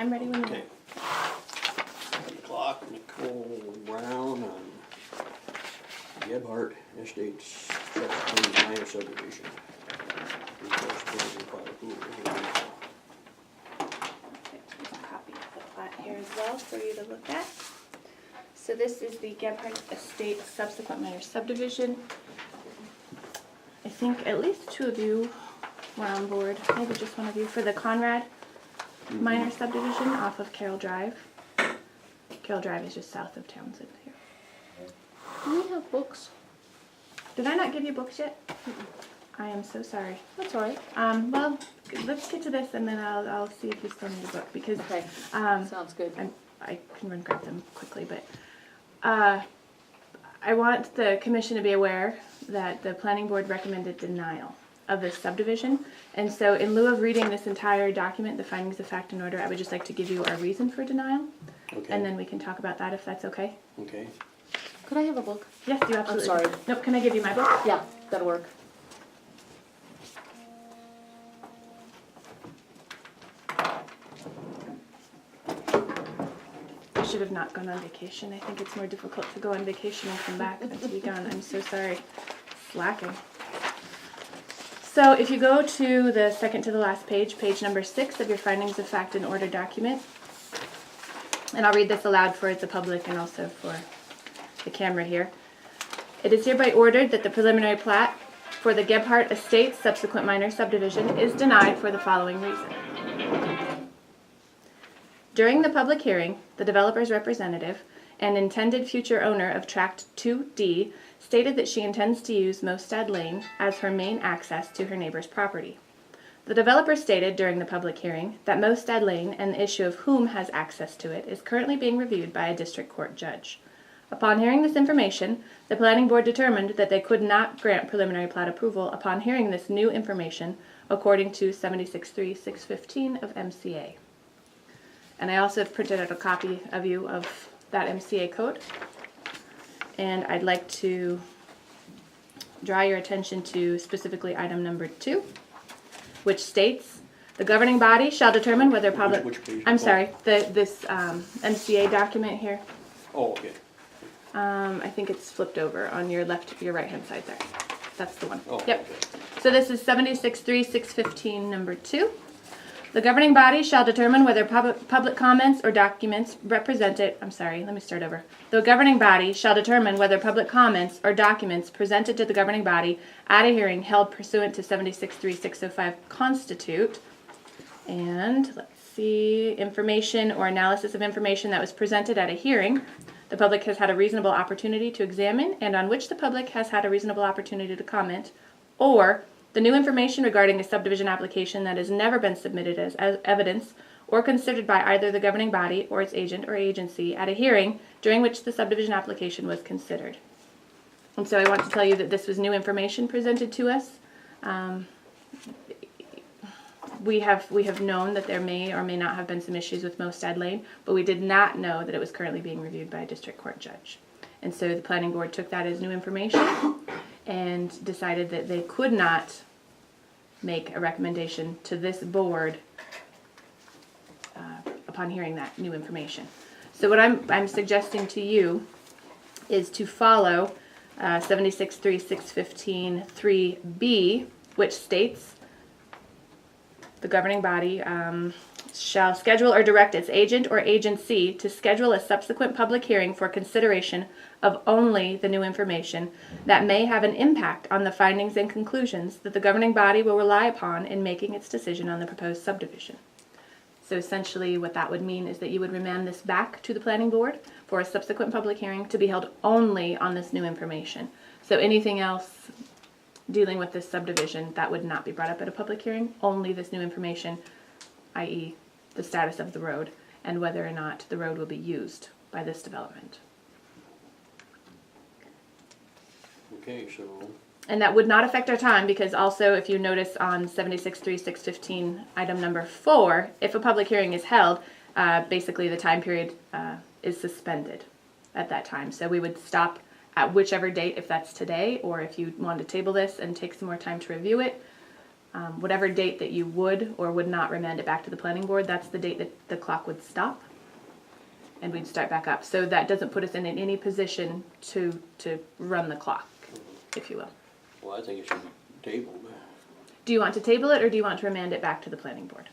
I'm ready when you Okay. Clock, Nicole Brown on Gebhardt Estates, Section minor subdivision. Request for plat approval. There's a copy of the plat here as well for you to look at. So this is the Gebhardt Estate subsequent minor subdivision. I think at least two of you were on board, maybe just one of you, for the Conrad minor subdivision off of Carroll Drive. Carroll Drive is just south of Townsend here. Do we have books? Did I not give you books yet? I am so sorry. That's all right. Well, let's get to this and then I'll see if you still need a book because Okay. um, Sounds good. I can run grab them quickly, but I want the commission to be aware that the planning board recommended denial of this subdivision. And so in lieu of reading this entire document, the findings of fact and order, I would just like to give you our reason for denial. Okay. And then we can talk about that if that's okay. Okay. Could I have a book? Yes, you absolutely. sorry. Nope, can I give you my book? Yeah, that'll work. I should have not gone on vacation. I think it's more difficult to go on vacation and come back than to be gone. I'm so sorry. Slacking. So if you go to the second to the last page, page number 6 of your findings of fact and order document, and I'll read this aloud for the public and also for the camera here. It is hereby ordered that the preliminary plat for the Gebhardt Estates subsequent minor subdivision is denied for the following reason. During the public hearing, the developer's representative and intended future owner of Tract 2D stated that she intends to use Mostad Lane as her main access to her neighbor's property. The developer stated during the public hearing that Mostad Lane and the issue of whom has access to it is currently being reviewed by a district court judge. Upon hearing this information, the planning board determined that they could not grant preliminary plat approval upon hearing this new information according to 76.3.615 of MCA. And I also have printed out a copy of you of that MCA code. And I'd like to draw your attention to specifically item number 2, which states, the governing body shall determine whether public... Which page? I'm sorry, this MCA document here. Oh, okay. I think it's flipped over on your right-hand side there. That's the one. Oh, Yep. okay. So this is 76.3.615 number 2. The governing body shall determine whether public comments or documents represented... I'm sorry, let me start over. The governing body shall determine whether public comments or documents presented to the governing body at a hearing held pursuant to 76.3.605 constitute, and let's see, information or analysis of information that was presented at a hearing the public has had a reasonable opportunity to examine and on which the public has had a reasonable opportunity to comment, or the new information regarding a subdivision application that has never been submitted as evidence or considered by either the governing body or its agent or agency at a hearing during which the subdivision application was considered. And so I want to tell you that this was new information presented to us. We have known that there may or may not have been some issues with Mostad Lane, but we did not know that it was currently being reviewed by a district court judge. And so the planning board took that as new information and decided that they could not make a recommendation to this board upon hearing that new information. So what I'm suggesting to you is to follow 76.3.615 3B, which states the governing body shall schedule or direct its agent or agency to schedule a subsequent public hearing for consideration of only the new information that may have an impact on the findings and conclusions that the governing body will rely upon in making its decision on the proposed subdivision. So essentially what that would mean is that you would remand this back to the planning board for a subsequent public hearing to be held only on this new information. So anything else dealing with this subdivision, that would not be brought up at a public hearing, only this new information, i.e. the status of the road and whether or not the road will be used by this development. Okay, so, And that would not affect our time because also if you notice on 76.3.615 item number 4, if a public hearing is held, basically the time period is suspended at that time. So we would stop at whichever date, if that's today, or if you want to table this and take some more time to review it, Whatever date that you would or would not remand it back to the planning board, that's the date that the clock would stop. And we'd start back up. So that doesn't put us in any position to run the clock, if you will. Well, I think it should be tabled. Do you want to table it or do you want to remand it back to the planning board?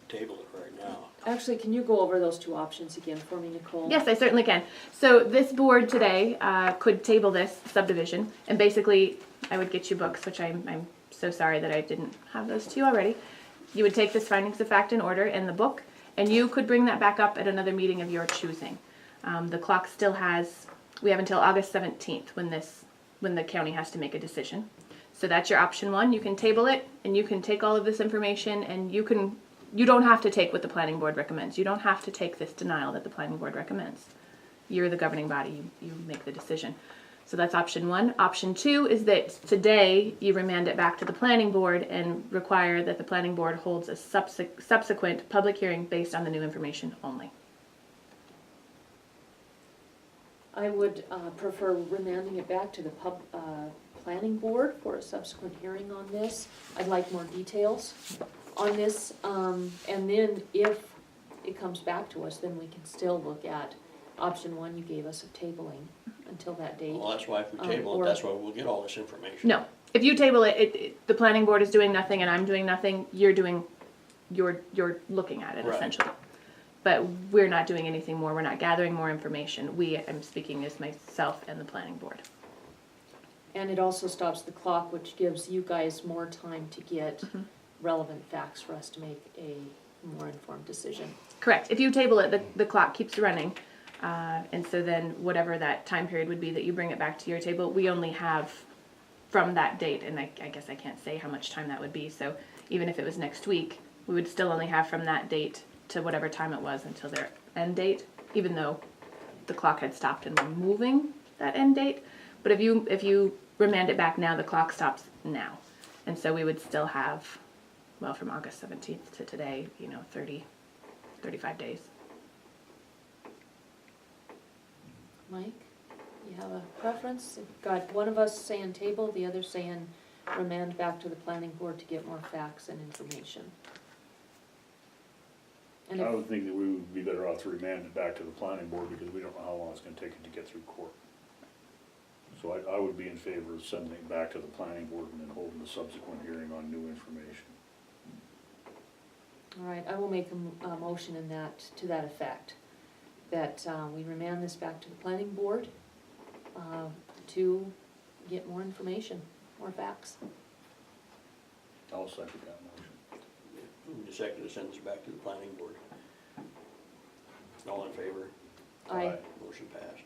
Table it right now. Actually, can you go over those two options again for me, Nicole? Yes, I certainly can. So this board today could table this subdivision, and basically, I would get you books, which I'm so sorry that I didn't have those to you already. You would take this findings of fact in order in the book, and you could bring that back up at another meeting of your choosing. The clock still has, we have until August 17th when the county has to make a decision. So that's your option one. You can table it, and you can take all of this information, and you don't have to take what the planning board recommends. You don't have to take this denial that the planning board recommends. You're the governing body, you make the decision. So that's option one. Option two is that today you remand it back to the planning board and require that the planning board holds a subsequent public hearing based on the new information only. I would prefer remanding it back to the planning board for a subsequent hearing on this. I'd like more details on this, and then if it comes back to us, then we can still look at option one you gave us of tabling until that date. Well, that's why if we table or- it, that's why we'll get all this information. No, if you table it, the planning board is doing nothing and I'm doing nothing, you're looking at it Right. essentially. But we're not doing anything more, we're not gathering more information. I'm speaking as myself and the planning board. And it also stops the clock, which gives you guys more time to get relevant facts for us to make a more informed decision. Correct. If you table it, the clock keeps running. And so then whatever that time period would be that you bring it back to your table, we only have from that date, and I guess I can't say how much time that would be. So even if it was next week, we would still only have from that date to whatever time it was until their end date, even though the clock had stopped and we're moving that end date. But if you remand it back now, the clock stops now. And so we would still have, well, from August 17th to today, 35 days. Mike, you have a preference? You've got one of us saying table, the other saying remand back to the planning board to get more facts and information. And I if, would think that we would be better off to remand it back to the planning board because we don't know how long it's gonna take it to get through court. So I would be in favor of sending it back to the planning board and then holding the subsequent hearing on new information. all right, I will make a motion to that effect, that we remand this back to the planning board to get more information, more facts. I'll second that motion. Move to second to send this back to the planning board. All in favor? Aye. Motion passed.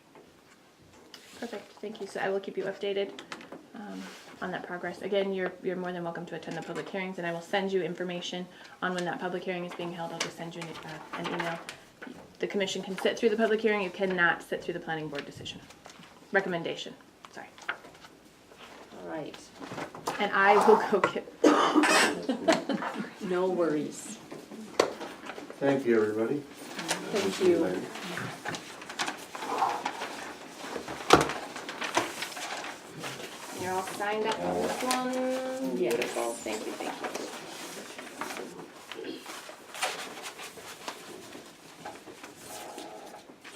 Perfect, thank you. So I will keep you updated on that progress. Again, you're more than welcome to attend the public hearings, and I will send you information on when that public hearing is being held. I'll just send you an email. The commission can sit through the public hearing. You cannot sit through the planning board recommendation. Sorry. All right, And I will go get. no worries. Thank you, everybody. Thank you. You're all signed up on this one. Yes. Beautiful. Thank you, thank you.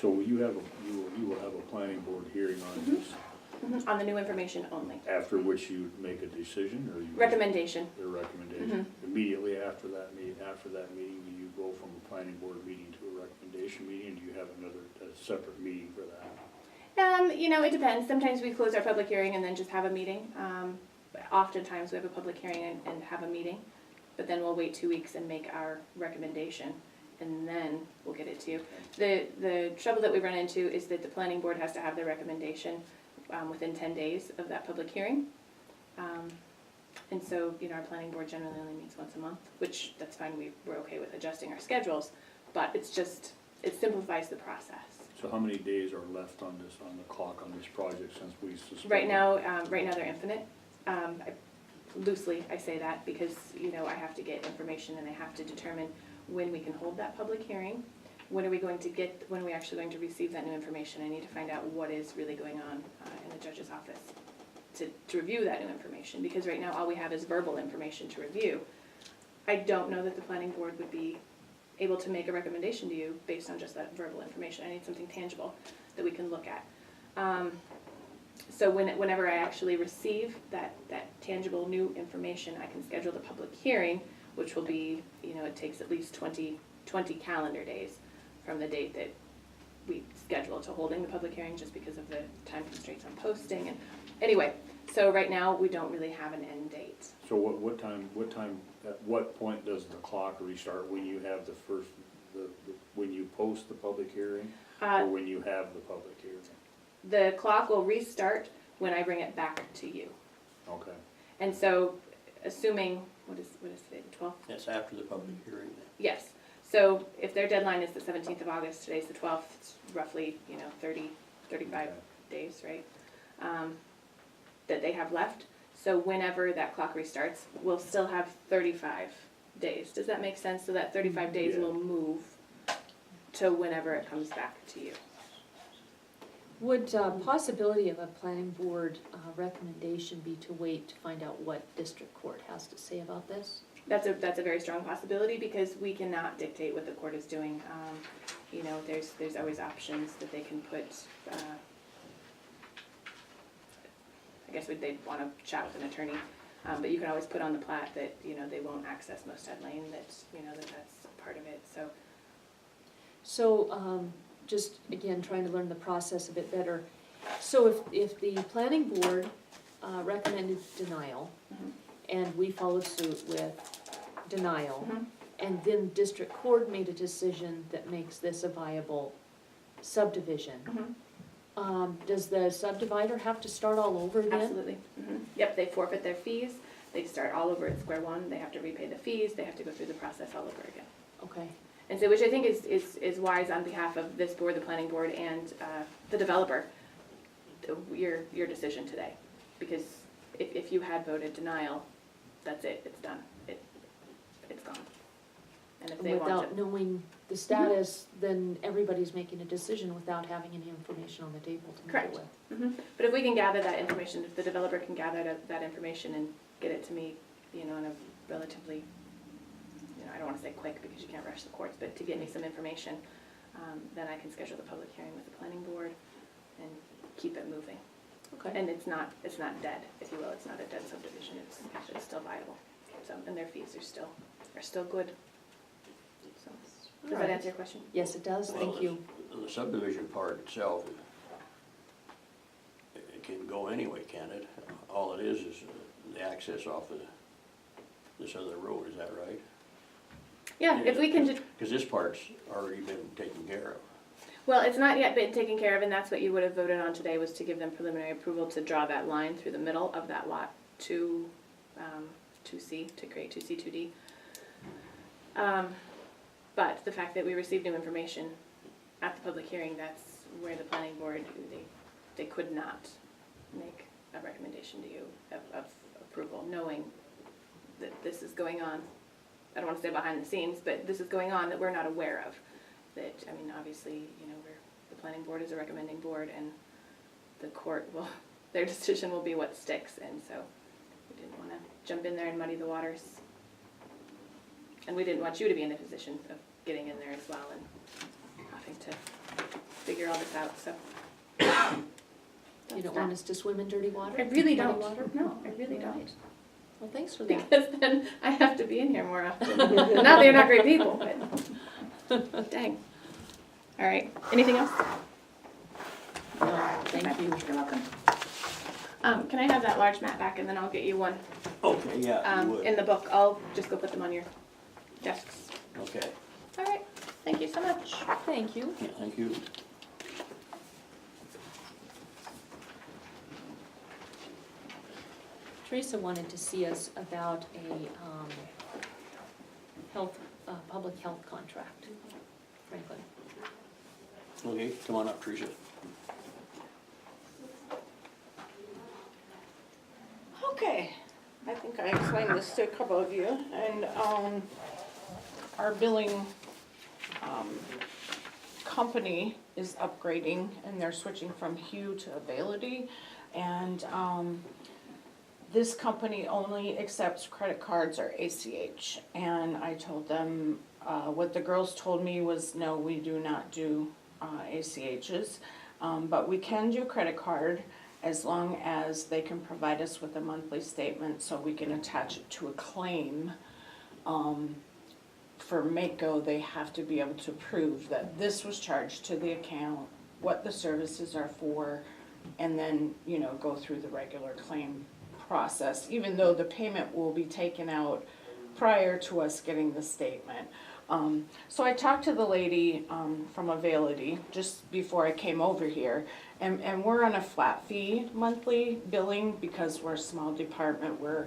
So you will have a planning board hearing on this, On the new information only. after which you make a decision, or you? Recommendation. Your recommendation. Immediately after that meeting, do you go from a planning board meeting to a recommendation meeting, and do you have a separate meeting for that? It depends. Sometimes we close our public hearing and then just have a meeting. Oftentimes we have a public hearing and have a meeting, but then we'll wait 2 weeks and make our recommendation, and then we'll get it to you. The trouble that we run into is that the planning board has to have their recommendation within 10 days of that public hearing. And so, our planning board generally only meets once a month, which that's fine. We're okay with adjusting our schedules, but it simplifies the process. So how many days are left on the clock on this project since we suspended? Right now they're infinite. Loosely, I say that because, I have to get information and I have to determine when we can hold that public hearing. When are we actually going to receive that new information? I need to find out what is really going on in the judge's office. to review that new information, because right now all we have is verbal information to review. I don't know that the planning board would be able to make a recommendation to you based on just that verbal information. I need something tangible that we can look at. So whenever I actually receive that tangible new information, I can schedule the public hearing, which will be, it takes at least 20 calendar days from the date that we schedule to holding the public hearing, just because of the time constraints on posting. And anyway, so right now we don't really have an end date. So what time, at what point does the clock restart, when you have the first, when you post the public hearing? Or when you have the public hearing? The clock will restart when I bring it back to you. Okay. And so, assuming, what is today, the 12th? That's after the public hearing then. Yes. So if their deadline is the 17th of August, today's the 12th, it's roughly, 35 Okay. days, right? That they have left. So whenever that clock restarts, we'll still have 35 days. Does that make sense? So that 35 days Yeah. will move to whenever it comes back to you. Would possibility of a planning board recommendation be to wait to find out what district court has to say about this? That's a very strong possibility, because we cannot dictate what the court is doing. There's always options that they can put. I guess they'd want to chat with an attorney, but you can always put on the plat that they won't access Mosted Lane. That's part of it. So, just again, trying to learn the process a bit better. So if the planning board recommended denial, Mhm. and we followed suit with denial, Mhm. and then district court made a decision that makes this a viable subdivision, does the subdivider have to start all over then? Absolutely. Yep, they forfeit their fees. They start all over at square one. They have to repay the fees. They have to go through the process all over again. Okay, And so, which I think is wise on behalf of this board, the planning board, and the developer, your decision today. Because if you had voted denial, that's it, it's done, it's gone. And if they want without to, knowing the status, then everybody's making a decision without having any information on the table to make Correct. it with. But if we can gather that information, if the developer can gather that information and get it to me, in a relatively, I don't want to say quick because you can't rush the courts, but to get me some information, then I can schedule the public hearing with the planning board and keep it moving. Okay, And it's not dead, if you will. It's not a dead subdivision. It's actually still viable. So, and their fees are still good. So, does that Alright. answer your question? yes, it does, thank Well, you. The subdivision part itself, it can go anyway, can it? All it is the access off of this other road, is that right? Yeah, if we can just, Because this part's already been taken care of. well, it's not yet been taken care of, and that's what you would have voted on today, was to give them preliminary approval to draw that line through the middle of that lot 2C, to create 2C, 2D. But the fact that we received new information at the public hearing, that's where the planning board, they could not make a recommendation to you of approval, knowing that this is going on. I don't want to say behind the scenes, but this is going on that we're not aware of. That, obviously, the planning board is a recommending board, and the court will, their decision will be what sticks, and so we didn't want to jump in there and muddy the waters. And we didn't want you to be in the position of getting in there as well and having to figure all this out, so. You don't want us to swim in dirty water? I really Muddy don't. water? No, I really don't. Right. Well, thanks for that. Because then I have to be in here more often. Not that you're not great people, but dang. All right, anything else? No, thank you. You're welcome. Can I have that large map back, and then I'll get you one Okay, yeah, you in would. the book. I'll just go put them on your desks. Okay, All right, thank you so much. Thank you. yeah, thank you. Teresa wanted to see us about a public health contract, Franklin. Okay, come on up, Teresa. Okay, I think I explained this to a couple of you, and, our billing, company is upgrading, and they're switching from Hue to Availity, and, this company only accepts credit cards or ACH. And I told them, what the girls told me was, no, we do not do ACHs. But we can do credit card as long as they can provide us with a monthly statement so we can attach it to a claim. For Mako, they have to be able to prove that this was charged to the account, what the services are for, and then, you know, go through the regular claim process, even though the payment will be taken out prior to us getting the statement. So I talked to the lady from Availity just before I came over here, and we're on a flat fee monthly billing because we're a small department. We're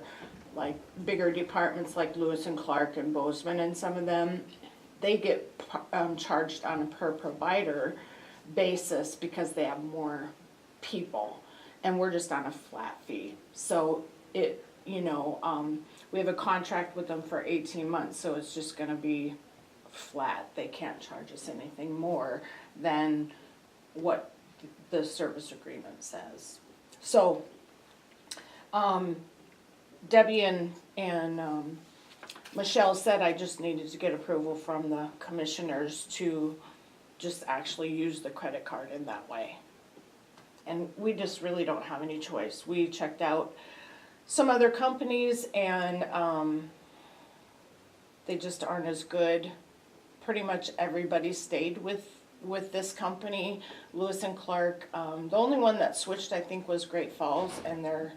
like bigger departments like Lewis and Clark and Bozeman, and some of them, they get charged on a per provider basis because they have more people, and we're just on a flat fee. So it, you know, we have a contract with them for 18 months, so it's just gonna be flat. They can't charge us anything more than what the service agreement says. So, Debbie and Michelle said I just needed to get approval from the commissioners to just actually use the credit card in that way. And we just really don't have any choice. We checked out some other companies and they just aren't as good. Pretty much everybody stayed with this company, Lewis and Clark. The only one that switched, I think, was Great Falls, and they're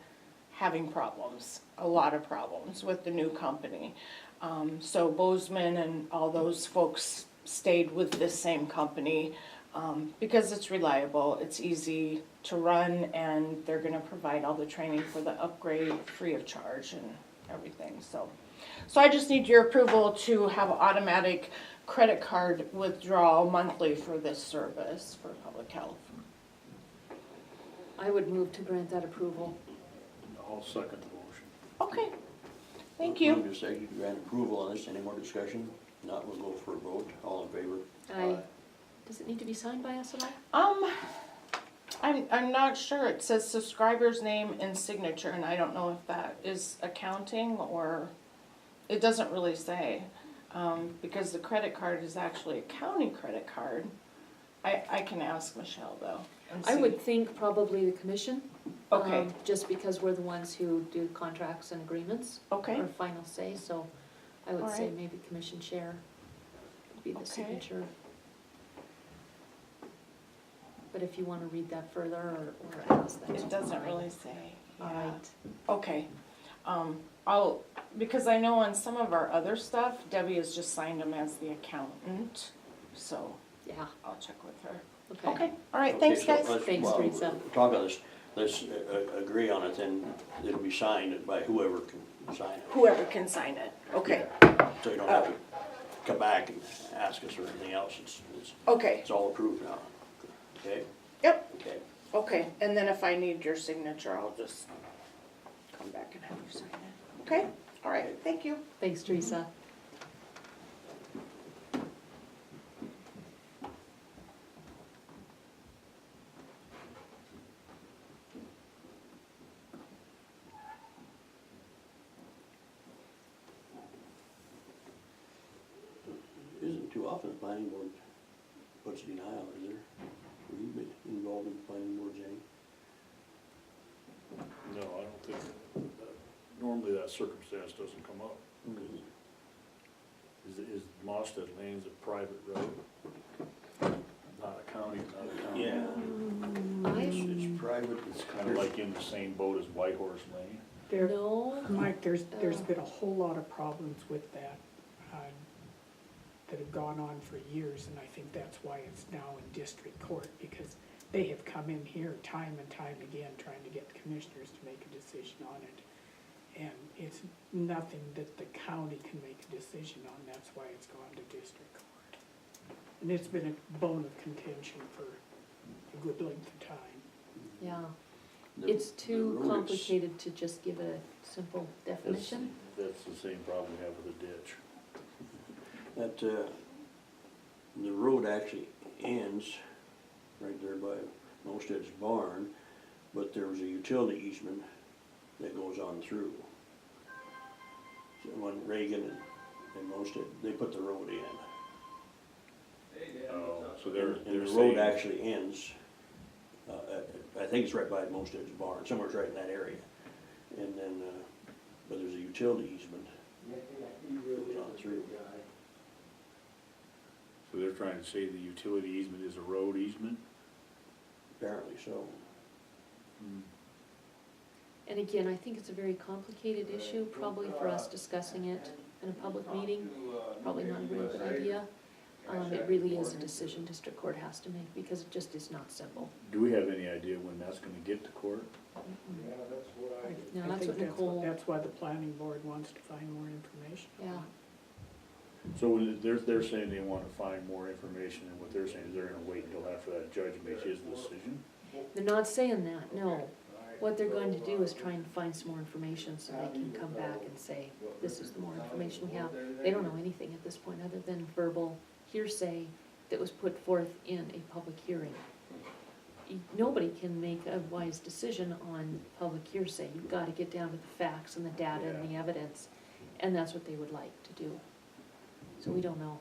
having problems, a lot of problems with the new company. So Bozeman and all those folks stayed with this same company because it's reliable, it's easy to run, and they're gonna provide all the training for the upgrade free of charge and everything, so. So I just need your approval to have automatic credit card withdrawal monthly for this service for public health. I would move to grant that approval. I'll second the motion. Okay, thank you. Move to second to grant approval on this. Any more discussion? Not, we'll go for a vote. All in favor? Does it need to be signed by us at all? I'm not sure. It says subscriber's name and signature, and I don't know if that is accounting or, it doesn't really say. Because the credit card is actually a county credit card. I can ask Michelle though. And I see. would think probably the commission. Okay. Just because we're the ones who do contracts and agreements. Okay. Or final say, so I would All say right. maybe commission share would be the Okay. signature. But if you wanna read that further or ask that. It doesn't really say. Yeah. Alright, Okay. Because I know on some of our other stuff, Debbie has just signed them as the accountant, so yeah, I'll check with her. okay. Okay, all right, Okay, thanks so guys. let's- Thanks, well, Teresa. Talk on this, let's agree on it, then it'll be signed by whoever can sign it. Whoever can sign it, okay, So you don't have to come back and ask us or anything else. okay, It's all approved now. Okay? yep, Okay. okay, and then if I need your signature, I'll just come back and have you sign it, okay? All right, thank you. Thanks, Teresa. Isn't too often the planning board puts denial, is there? Were you been involved in the planning board, Jane? No, I don't think, normally that circumstance doesn't come up. Is Mostad Lanes a private road? Not a county, Yeah. It's private. It's kinda like in the same boat as White Horse Lane. There, No, Mike, there's been a whole lot of problems with that, that have gone on for years, and I think that's why it's now in district court, because they have come in here time and time again trying to get the commissioners to make a decision on it. And it's nothing that the county can make a decision on, that's why it's gone to district court. And it's been a bone of contention for a good length of time. yeah, The- it's the too road is- complicated to just give a simple definition. That's the same problem we have with the ditch. That, the road actually ends right there by Mosted's barn, but there was a utility easement that goes on through. So when Reagan and most of, they put the road in. Oh, so they're And the saying. road actually ends, I think it's right by most of his barn, somewhere's right in that area. And then, but there's a utility easement that goes on through. So they're trying to say the utility easement is a road easement? Apparently so. And again, I think it's a very complicated issue, probably for us discussing it in a public meeting, probably not a really good idea. It really is a decision district court has to make, because it just is not simple. Do we have any idea when that's gonna get to court? No, I that's think what Nicole, that's why the planning board wants to find more information. on yeah. it. So when they're saying they wanna find more information, and what they're saying is they're gonna wait until after that judge makes his decision? They're not saying that, no. What they're going to do is try and find some more information so they can come back and say, this is the more information we have. They don't know anything at this point other than verbal hearsay that was put forth in a public hearing. Nobody can make a wise decision on public hearsay. You've got to get down to the facts and the data and the evidence, and that's what they would like to do. So we don't know.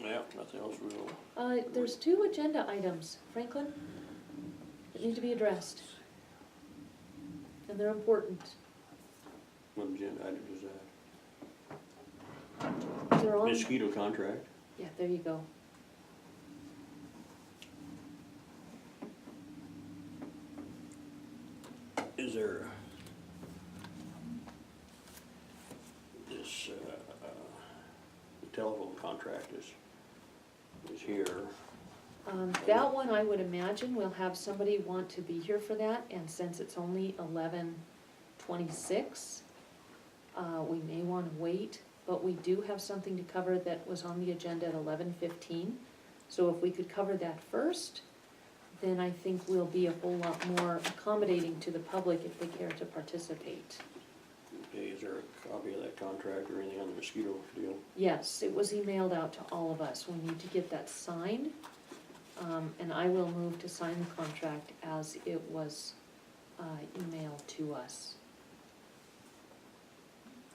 Yeah, nothing else real. There's 2 agenda items, Franklin, that need to be addressed. And they're important. What agenda item is that? They're on, Mosquito contract. yeah, there you go. Is there this, the telephone contract is here. That one, I would imagine, we'll have somebody want to be here for that, and since it's only 11:26, we may wanna wait, but we do have something to cover that was on the agenda at 11:15. So if we could cover that first, then I think we'll be a whole lot more accommodating to the public if they care to participate. Okay, is there a copy of that contract or anything on the mosquito deal? Yes, it was emailed out to all of us. We need to get that signed. And I will move to sign the contract as it was emailed to us.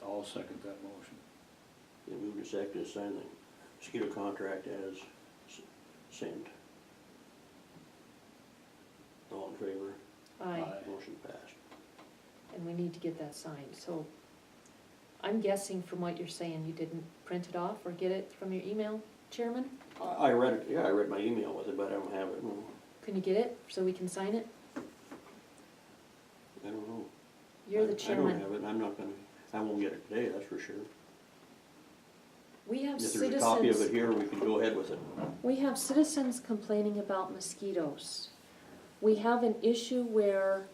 I'll second that motion. They moved to second to sign the mosquito contract as sent. All in favor? Aye, Motion passed. and we need to get that signed. So I'm guessing from what you're saying, you didn't print it off or get it from your email, Chairman? I read it, yeah, I read my email with it, but I don't have it. No, Can you get it so we can sign it? I don't know. You're the I don't chairman. have it, I'm not gonna, I won't get it today, that's for sure. We have If there's a copy of it citizens, here, we can go ahead with it. we have citizens complaining about mosquitoes. We have an issue where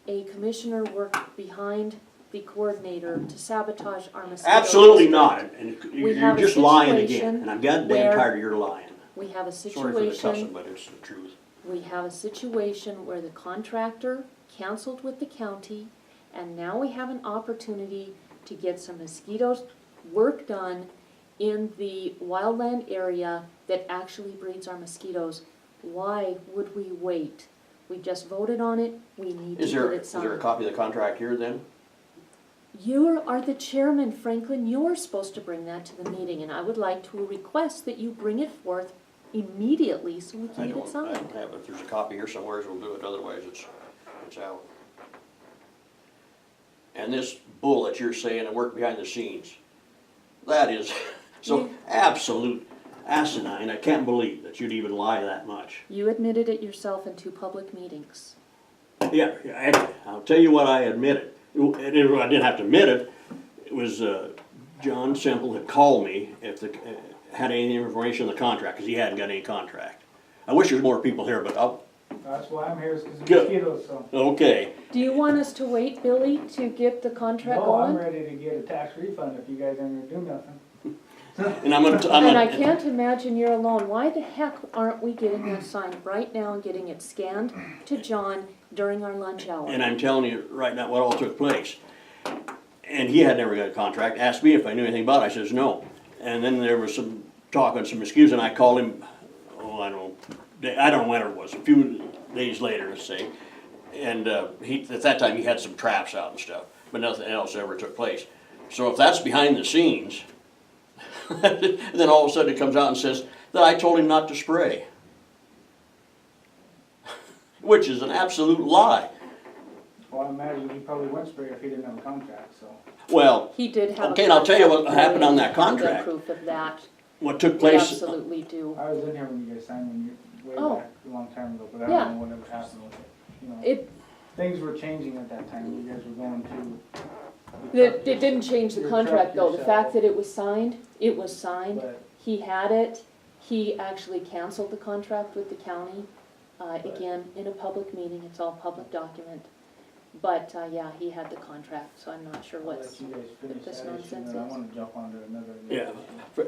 a commissioner worked behind the coordinator to sabotage our mosquito. Absolutely not, and We you're have a just lying again, situation and I'm goddamn where- tired of your lying. We have a Sorry for the cussing, situation, but it's the truth. we have a situation where the contractor canceled with the county, and now we have an opportunity to get some mosquitoes work done in the wildland area that actually breeds our mosquitoes. Why would we wait? We just voted on it, we need to Is get there, it is there a signed. copy of the contract here then? You are the chairman, Franklin, you're supposed to bring that to the meeting, and I would like to request that you bring it forth immediately so we I can get it don't signed. have it, if there's a copy here somewhere, we'll do it, otherwise it's out. And this bull that you're saying that worked behind the scenes, that is so Yeah. absolute asinine, I can't believe that you'd even lie that much. You admitted it yourself in 2 public meetings. Yeah, I'll tell you what I admitted. I didn't have to admit it. It was, John Semple had called me if had any information on the contract, because he hadn't got any contract. I wish there was more people here, but That's why I'm here, is because of Good. mosquitoes, so. okay. Do you want us to wait, Billy, to get the contract No, I'm going? ready to get a tax refund if you guys aren't gonna do nothing. And I'm And I gonna, can't imagine you're alone. Why the heck aren't we getting that signed right now and getting it scanned to John during our lunch hour? and I'm telling you right now what all took place. And he had never got a contract, asked me if I knew anything about it, I says, no. And then there was some talk on some excuse, and I called him, I don't know when it was, a few days later, let's say. And, at that time, he had some traps out and stuff, but nothing else ever took place. So if that's behind the scenes, then all of a sudden it comes out and says that I told him not to spray. Which is an absolute lie. Well, I imagine he probably wouldn't spray if he didn't have a contract, so. Well, He did have a Okay, and I'll tell you what contract. happened on that I've got contract. proof of that. what took We place, absolutely do. I was in here when you guys signed when you, way Oh. back, a long time ago, but I Yeah. don't know whatever happened with it. You know, It, things were changing at that time, you guys were going to. it didn't change the Your contract truck though. The yourself. fact that it was signed, But, he had it. He actually canceled the contract with the county. Again, in a public meeting, it's all public document. But, yeah, he had the contract, so I'm not sure I'll what's, let you guys finish this that issue, nonsense and I is. wanna jump onto another. yeah,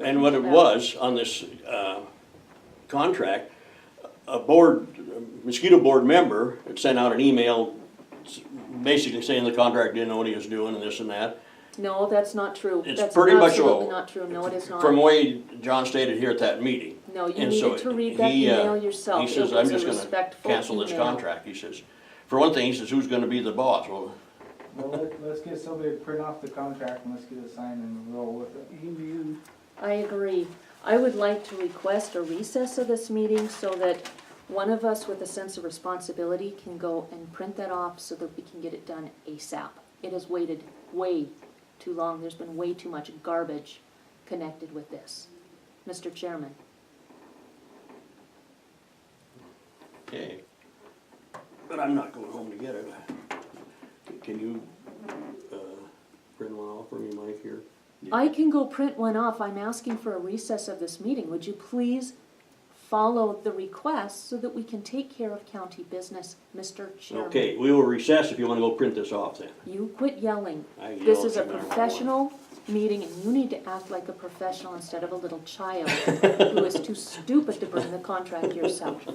and what it was on this, contract, a mosquito board member had sent out an email basically saying the contract didn't know what he was doing and this and that. no, that's not true. It's That's pretty much absolutely all- not true. No, it is not. From the way John stated here at that meeting. No, you And so needed to read that he, email yourself. He says, It I'm was a just gonna respectful cancel this email. contract, he says. For one thing, he says, who's gonna be the boss? Well, Well, let's get somebody to print off the contract and let's get it signed and roll with it. Amen. I agree. I would like to request a recess of this meeting so that one of us with a sense of responsibility can go and print that off so that we can get it done ASAP. It has waited way too long. There's been way too much garbage connected with this. Mr. Chairman, okay. But I'm not going home to get it. Can you, print one off for me, Mike, here? I can go print one off. I'm asking for a recess of this meeting. Would you please follow the request so that we can take care of county business, Mr. Chairman? Okay, we will recess if you wanna go print this off then. You quit yelling. I yell This is a no matter what. professional meeting, and you need to act like a professional instead of a little child who is too stupid to bring the contract yourself.